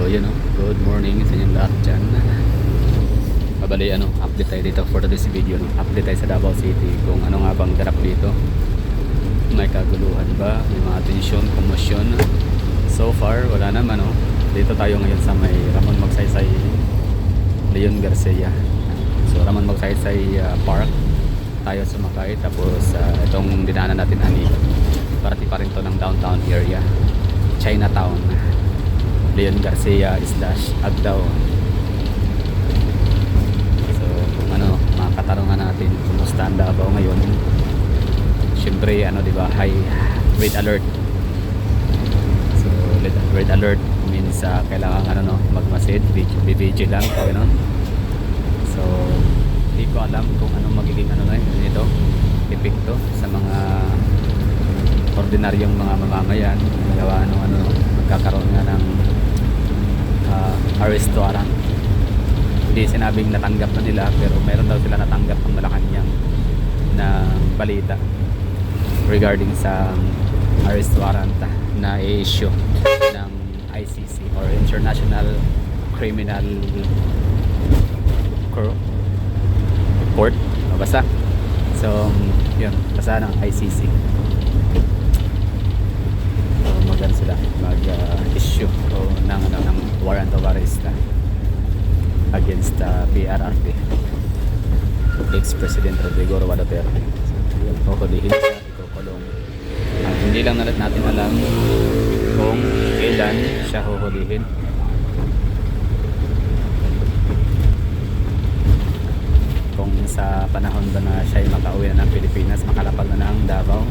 yun o, good morning sa inyong lahat dyan. Mabali update tayo dito for today's video, no? Update tayo sa Davao City kung ano nga bang ganap dito. May kaguluhan ba, may mga tensyon, komosyon. So far wala naman, no? Dito tayo ngayon sa may Ramon Magsaysay Leon Garcia. So Ramon Magsaysay Park tayo sumakay, tapos itong dinaanan natin parati pa rin to ng downtown area, Chinatown, Leon Garcia / Agdao. So kung mga katarungan natin, kumusta ang Davao ngayon? Syempre diba, high red alert. So red alert means kailangan magmasid, be vigilant, gano'n. So hindi ko alam kung anong magiging nito epekto sa mga ordinaryong mga mamamayan. Gawa magkakaroon nga ng arrest warrant. Hindi sinabing natanggap na nila, pero meron daw sila natanggap ng Malacanang na balita regarding sa arrest warrant na i-issue ng ICC or International Criminal Court. Basta. So yun, basta ng ICC. So magano sila mag-issue ng warrant of arrest against PRRD, ex-President Rodrigo Roa Duterte. So kukulihin siya, ikukulong. Hindi lang natin alam kung kailan siya huhulihin. Kung sa panahon ba na siya ay makauwi na ng Pilipinas, makalapag na ng Davao.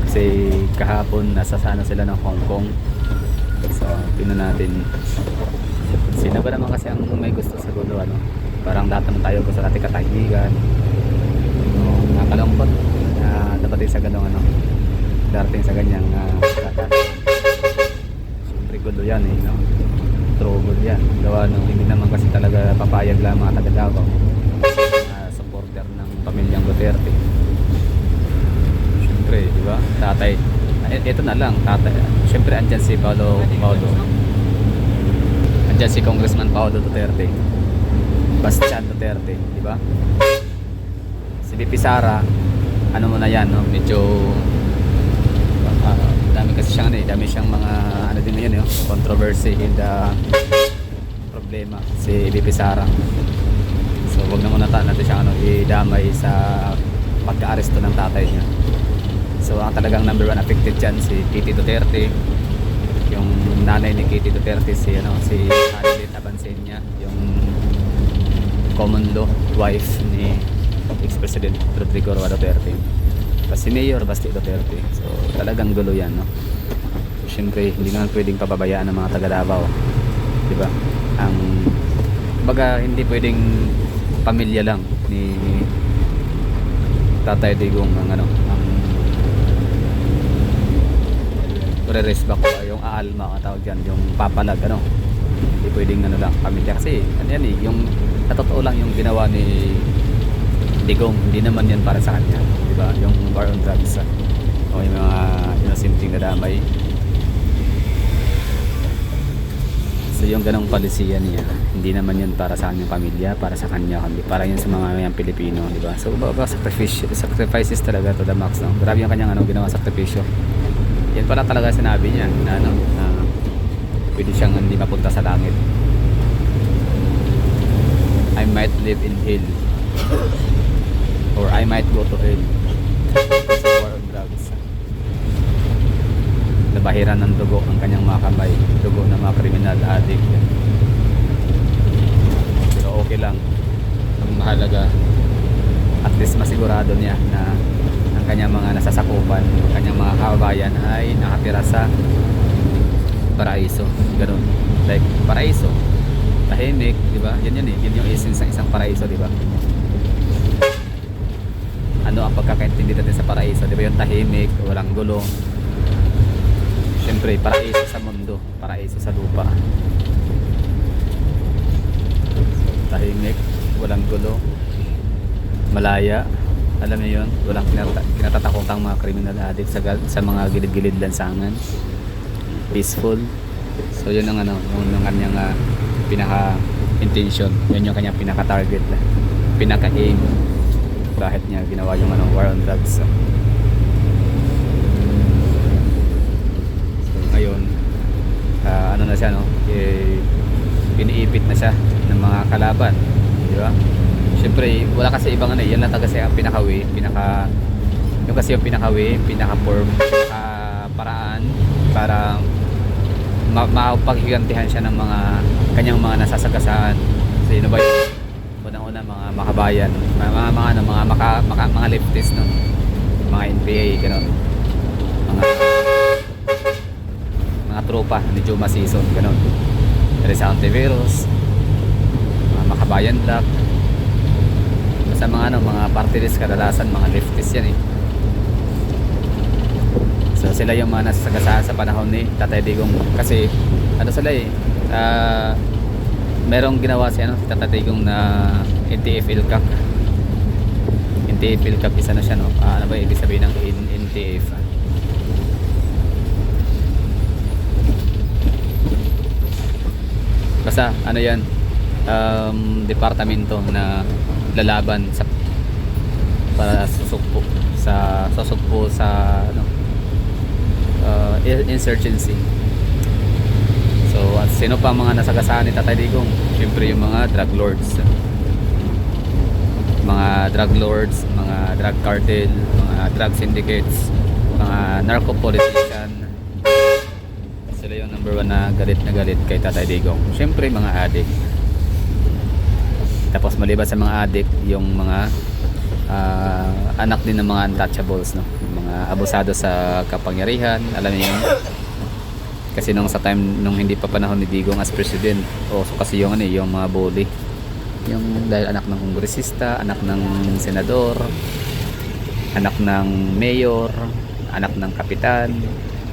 Kasi kahapon nasa sila ng Hong Kong. So tingnan natin, sino ba naman kasi ang may gusto sa gulo, parang lahat naman tayo gusto natin katahimikan. Nakalungkot na dapat sa ganong darating sa ganyang siyempre gulo yan trouble yan. Gawa hindi naman kasi talaga papayag lang mga taga-Davao supporter ng pamilyang Duterte. Siyempre, di ba? Tatay, ito na lang, tatay. Siyempre andyan si Paolo. Andyan si Congressman Paolo Duterte, Bastian Duterte, di ba? Si VP Sara, mo na yan, medyo dami kasi siyang dami siyang mga din ngayon, controversy and problema si VP Sara. So wag na muna natin siyang idamay sa pagka-aresto ng tatay niya. So ang talagang number one affected dyan si Kitty Duterte, yung nanay ni Kitty Duterte, si Hannibal Abansenia, yung common law wife ni ex-President Rodrigo Roa Duterte, si Mayor Basti Duterte. So talagang gulo yan, So, siyempre hindi naman pwedeng pababayaan ng mga taga Davao, di ba? Baga hindi pwedeng pamilya lang ni Tatay Digong ang re-raise back yung aalma katawag dyan, yung papalag, hindi pwedeng lang pamilya, kasi yung natotoo lang yung ginawa ni Digong, hindi naman yan para sa kanya, di ba? Yung war on drugs, o yung mga innocent na damay. So yung ganong palisiya niya, hindi naman yan para sa kanyang pamilya, para sa kanya, kundi para yan sa mga mayang Pilipino, di ba? So sacrifices talaga to the max, Grabe yung kanyang ginawa sakripisyo. Yan pala talaga sinabi niya na pwede siyang hindi mapunta sa langit. I might live in hell, or I might go to hell. Sa war on drugs, nabahiran ng dugo ang kanyang mga kamay, dugo ng mga criminal addict. Pero okay lang, ang mahalaga at least masigurado niya na ang kanyang mga nasasakupan, ang kanyang mga kababayan ay nakatira sa paraiso. Ganun, like paraiso, tahimik, di ba? Yan yun yung essence ng isang paraiso, di ba? Ang pagkakaintindi natin sa paraiso, di ba? Yung tahimik, walang gulo. Siyempre, paraiso sa mundo, paraiso sa lupa. Tahimik, walang gulo, malaya, alam niyo yun, walang kinatatakotang mga criminal addict sa mga gilid-gilid lansangan, peaceful, So yun ang yung kanyang pinaka intention, yun yung kanyang pinaka target, pinaka aim, bakit niya ginawa yung war on drugs. So ngayon na siya, iniipit na siya ng mga kalaban, di ba? Siyempre wala kasi ibang yan lang kasi ang yung kasi yung pinaka paraan para mapaghigantihan siya ng mga kanyang mga nasasagasaan. Sino ba yun? Unang-una mga makabayan, mga leftist, no? Mga NPA, gano'n, mga tropa ni Juma Season, gano'n, Rizal Antiveros, mga makabayan black, basta mga party list kadalasan mga leftist yan eh. So sila yung mga nasasagasaan sa panahon ni Tatay Digong, kasi sila merong ginawa si Tatay Digong na NTF ILCAC. NTF ILCAC, isa na siya, no? Ano ba ibig sabihin ng NTF? Basta yan, departamento na lalaban para susugpo sa insurgency. So sino pa mga nasagasaan ni Tatay Digong? Siyempre yung mga drug lords, mga drug cartel, mga drug syndicates, mga narco politician. Sila yung number 1 na galit kay Tatay Digong. Siyempre mga addict. Tapos maliban sa mga addict, yung mga anak din ng mga untouchables, no? Mga abusado sa kapangyarihan, alam niyo yun. Kasi sa time nung hindi pa panahon ni Digong as president, so kasi yung mga bully, yung dahil anak ng kongresista, anak ng senador, anak ng mayor, anak ng kapitan,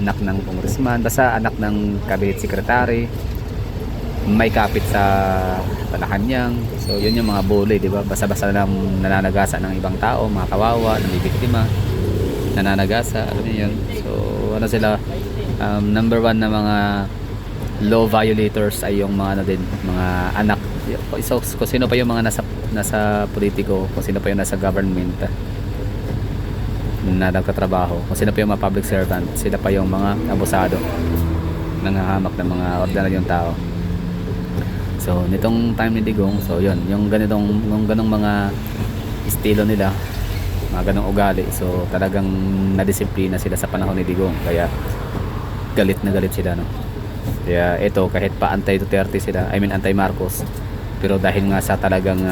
anak ng congressman, basta anak ng cabinet secretary, may kapit sa Malacanang. So yun yung mga bully, di ba? Basta-basta lang nananagasa ng ibang tao, mga kawawa, nabibiktima, nananagasa, alam niyo yun. So sila, number 1 na mga law violators ay yung mga mga anak. So kung sino pa yung mga nasa politiko, kung sino pa yung nasa government na nagkatrabaho, kung sino pa yung mga public servant, sila pa yung mga abusado, nanghahamak ng mga ordinaryong tao. So nitong time ni Digong, so yun, yung ganong mga estilo nila, mga ganong ugali, so talagang nadisiplina sila sa panahon ni Digong, kaya galit na galit sila, no? Kaya ito, kahit pa anti-Duterte sila, anti-Marcos, pero dahil nga sa talagang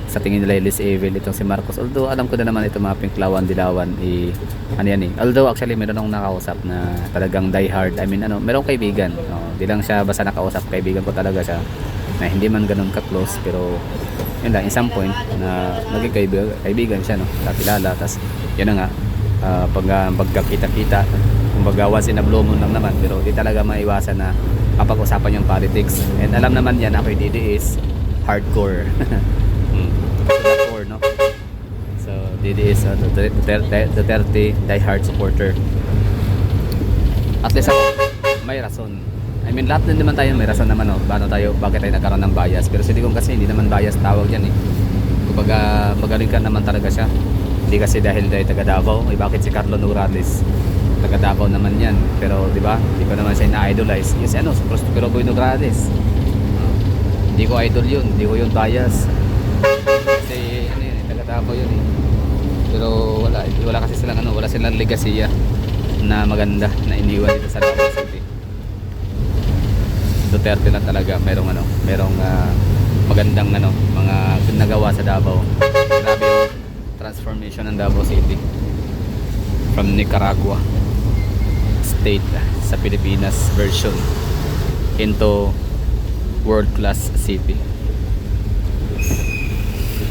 sa tingin nila less evil itong si Marcos, although alam ko na naman ito mga pinklawan dilawan although actually meron akong nakausap na talagang die hard, merong kaibigan, di lang siya basta nakausap, kaibigan ko talaga siya, na hindi man ganun ka-close, pero yun lang, in some point na naging kaibigan siya, no? Kakilala, tas yun na nga, pagkakita-kita, kumbaga once in a blue moon lang naman, pero di talaga maiwasan na kapag-usapan yung politics. And alam naman yan, ako yung DDS hardcore. Hardcore, no? So DDS Duterte die-hard supporter. At least ako may rason. Lahat din naman tayo may rason naman, no? Bakit tayo nagkaroon ng bias. Pero si Digong kasi hindi naman bias tawag yan eh. Kumbaga magaling ka naman talaga siya. Hindi kasi dahil taga Davao, bakit si Carlo Nograles taga Davao naman yan, pero di ba, hindi ko naman siya na-idolize. Yes, si Prospero Boy Nograles, hindi ko idol yun, hindi ko yun bias, kasi taga Davao yun eh. Pero wala kasi silang wala silang legacy na maganda na iniwan dito sa Davao City. Duterte lang talaga merong magandang mga nagawa sa Davao. Grabe yung transformation ng Davao City from Nicaragua state sa Pilipinas version into world class city.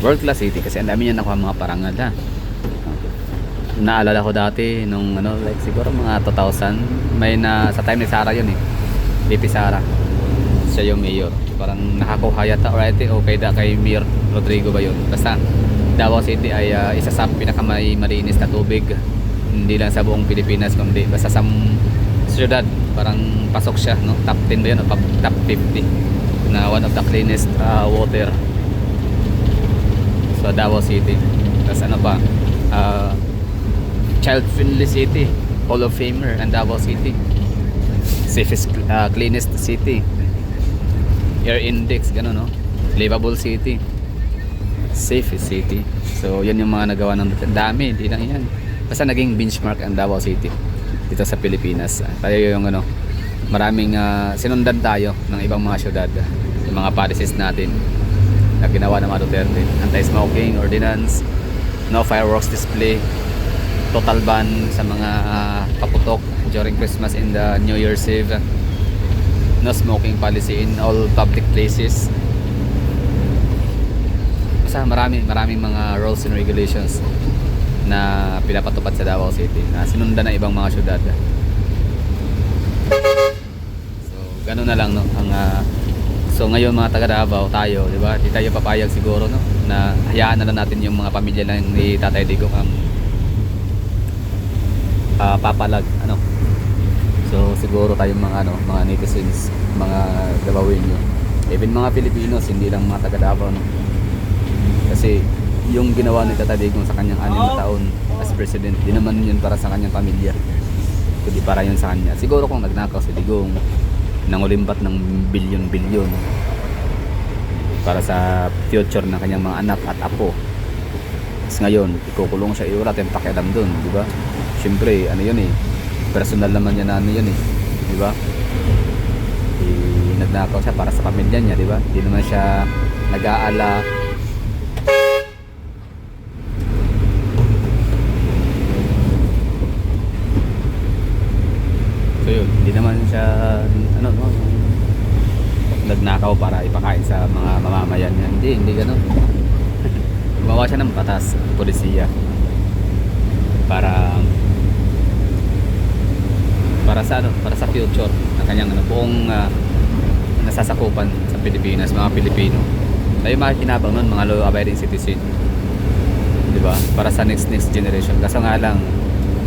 World class city kasi ang dami niya nakuha mga parangal Naalala ko dati nung like siguro mga 2000, may sa time ni Sara yun eh, VP Sara, siya yung mayor, parang nakakuha yata o kay Mayor Rodrigo ba yun, basta Davao City ay isa sa pinakamalinis na tubig, hindi lang sa buong Pilipinas kundi basta sa syudad. Parang pasok siya, no? Top 10 ba yun o top 50 na one of the cleanest water sa Davao City. Tapos ano pa, child friendly city, Hall of Famer and Davao City, safest cleanest city, air index, gano'n, no? Livable city, safest city. So yan yung mga nagawa ng dami, hindi lang yan, basta naging benchmark ang Davao City dito sa Pilipinas. Tayo yung ano, maraming sinundan tayo ng ibang mga syudad, yung mga policies natin na ginawa ng mga Duterte. Anti-smoking ordinance, no fireworks display, total ban sa mga paputok during Christmas and the New Year's Eve, no smoking policy in all public places. Basta maraming mga rules and regulations na pinapatupad sa Davao City na sinundan ng ibang mga syudad. So gano'n na lang, no, ang so ngayon mga taga Davao tayo, di ba? Di tayo papayag siguro, no, na hayaan na lang natin yung mga pamilya lang ni Tatay Digong ang papalag, ano. So siguro tayong mga netizens, mga Davaoeño, even mga Filipinos, hindi lang mga taga Davao, no? Kasi yung ginawa ni Tatay Digong sa kanyang 6 na taon as president, di naman yun para sa kanyang pamilya, kundi para yun sa kanya. Siguro kung nagnakaw si Digong, nangulimbat ng bilyon-bilyon para sa future ng kanyang mga anak at apo, tapos ngayon ikukulong siya, wala tayong pakialam dun, di ba? Siyempre ano yun personal naman yan na ano yun di ba? Nagnakaw siya para sa pamilya niya, di ba? Hindi naman siya nag-aala. So yun, hindi naman siya nagnakaw para ipakain sa mga mamamayan niya. Hindi gano'n. Gumawa siya ng batas, polisiya, para sa future ng kanyang buong nasasakupan sa Pilipinas, mga Pilipino. Tayo makikinabang nun, mga law abiding citizen, di ba? Para sa next generation. Kaso nga lang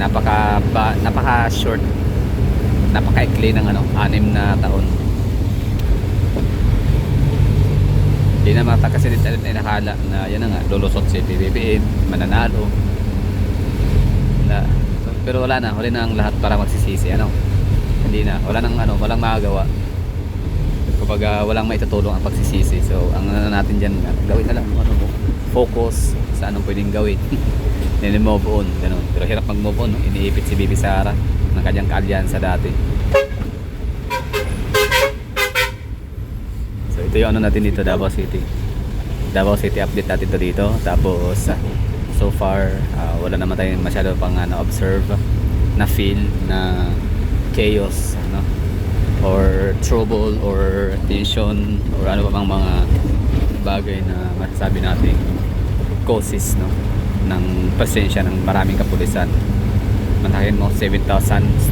napaka short, napaka-ikli ng 6 na taon. Hindi na mata kasi dito nakala na yan na nga, lulusot si PBBM, mananalo na, pero wala na, huli na ang lahat para magsisisi, hindi na, walang magagawa, kumbaga walang maitutulong ang pagsisisi. So ang natin dyan, gawin na lang focus sa anong pwedeng gawin. Move on, ganun. Pero hirap mag-move on, no? Iniipit si Bibi Sara ng kanyang kaalyansa dati. So ito yung natin dito, Davao City update natin to dito. Tapos so far wala naman tayong masyado pang observe na feel na chaos, or trouble or tension or ano pa bang mga bagay na masasabi natin causes, ng presensya ng maraming kapulisan. Manahin mo 7,000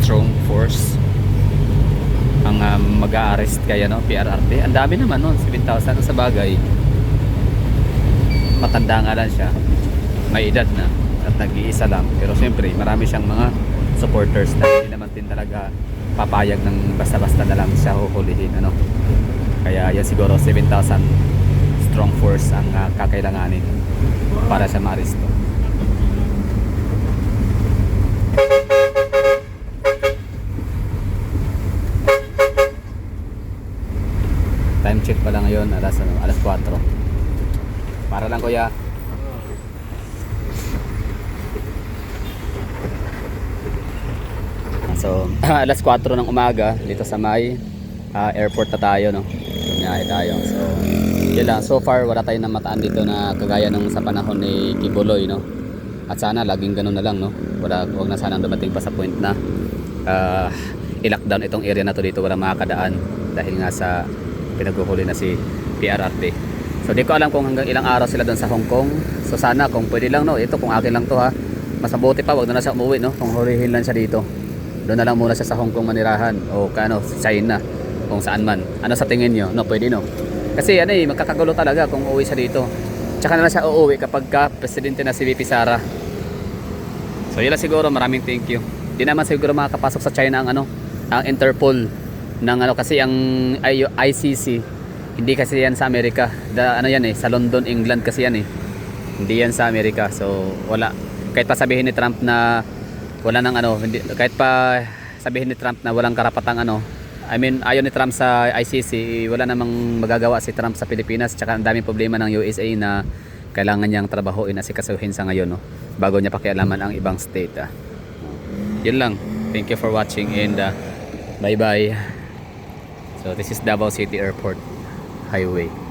strong force ang mag-a-arrest kaya, PRRD. Ang dami naman nun, 7,000. Sa bagay, matanda nga lang siya, may edad na at nag-iisa lang, pero siyempre marami siyang mga supporters na hindi naman din talaga papayag ng basta-basta na lang siya huhulihin, kaya yan siguro 7,000 strong force ang kakailanganin para sa ma-arresto. Time check pa lang ngayon, alas 4. Para lang, kuya. So alas 4 ng umaga dito sa may airport na tayo, Biyahe tayo. So yun lang, so far wala tayong namataan dito na kagaya nung sa panahon ni Kibuloy, At sana laging ganun na lang, Wag na sanang dumating pa sa point na i-lockdown itong area na to dito, wala makakadaan dahil nga sa pinaghuhuli na si PRRD. So di ko alam kung hanggang ilang araw sila doon sa Hong Kong. So sana kung pwede lang, ito kung akin lang to, mas mabuti pa wag na siya umuwi, kung hulihin lang siya dito. Doon na lang muna siya sa Hong Kong manirahan o China, kung saan man. Ano sa tingin nyo? Pwede, kasi magkakagulo talaga kung uuwi siya dito. Tsaka na lang siya uuwi kapag presidente na si VP Sara. So yun lang siguro, maraming thank you. Di naman siguro makakapasok sa China ang ang Interpol ng ano kasi ang ICC hindi kasi yan sa Amerika. Ano yan sa London, England kasi yan Hindi yan sa Amerika. So wala. Kahit pa sabihin ni Trump na wala nang hindi, kahit pa sabihin ni Trump na walang karapatang I mean, ayon ni Trump sa ICC, wala namang magagawa si Trump sa Pilipinas. Tsaka ang daming problema ng USA na kailangan niyang trabahuin, asikasuhin sa ngayon, bago niya pakialaman ang ibang state. Yun lang. Thank you for watching and bye bye. So this is Davao City Airport Highway.